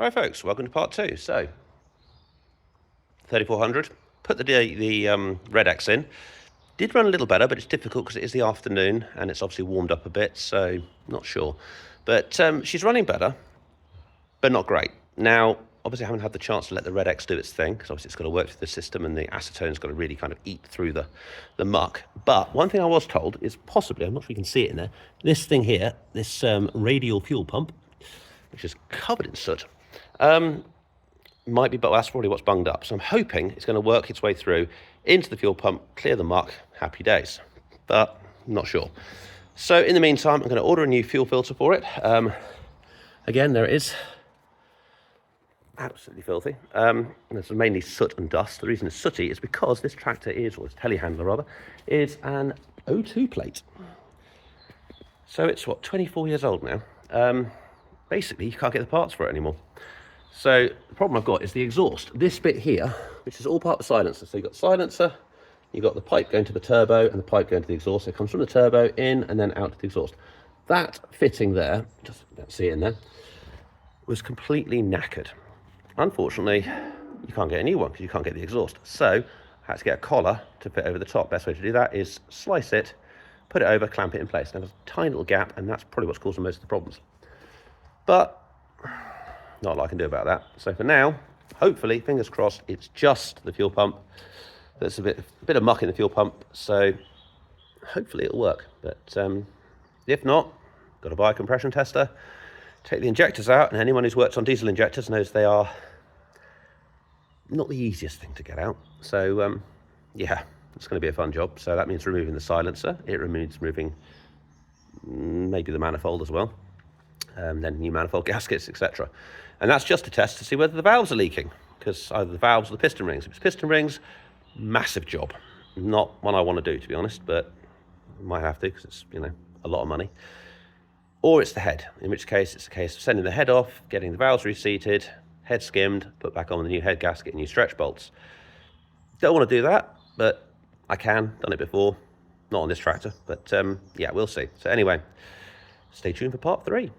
Right folks, welcome to part 2. So, 3400, put the Red X in. Did run a little better, but it's difficult because it is the afternoon and it's obviously warmed up a bit, so not sure. But she's running better, but not great. Now, obviously I haven't had the chance to let the Red X do its thing, because obviously it's got to work through the system and the acetone's got to really kind of eat through the muck. But one thing I was told is possibly, I'm not sure you can see it in there, this thing here, this radial fuel pump, which is covered in soot, might be, but that's probably what's bunged up. So I'm hoping it's going to work its way through into the fuel pump, clear the muck, happy days. But I'm not sure. So in the meantime, I'm going to order a new fuel filter for it. Again, there it is. Absolutely filthy. There's mainly soot and dust. The reason it's sooty is because this tractor is, or this telehandler rather, is an O2 plate. So it's, what, 24 years old now. Basically, you can't get the parts for it anymore. So the problem I've got is the exhaust. This bit here, which is all part of the silencer. So you've got the silencer, you've got the pipe going to the turbo and the pipe going to the exhaust. So it comes from the turbo in and then out to the exhaust. That fitting there, just don't see it in there, was completely knackered. Unfortunately, you can't get a new one because you can't get the exhaust. So I had to get a collar to fit over the top. Best way to do that is slice it, put it over, clamp it in place. Now there's a tiny little gap, and that's probably what's causing most of the problems. But not a lot I can do about that. So for now, hopefully, fingers crossed, it's just the fuel pump. There's a bit of muck in the fuel pump, so hopefully it'll work. But if not, got to buy a compression tester, take the injectors out, and anyone who's worked on diesel injectors knows they are not the easiest thing to get out. So yeah, it's going to be a fun job. So that means removing the silencer. It means removing maybe the manifold as well. Then new manifold gaskets, etc. And that's just a test to see whether the valves are leaking, because either the valves or the piston rings. If it's piston rings, massive job. Not one I want to do, to be honest, but might have to because it's, you know, a lot of money. Or it's the head, in which case it's a case of sending the head off, getting the valves reseated, head skimmed, put back on the new head gasket and new stretch bolts. Don't want to do that, but I can. Done it before. Not on this tractor, but yeah, we'll see. So anyway, stay tuned for part 3.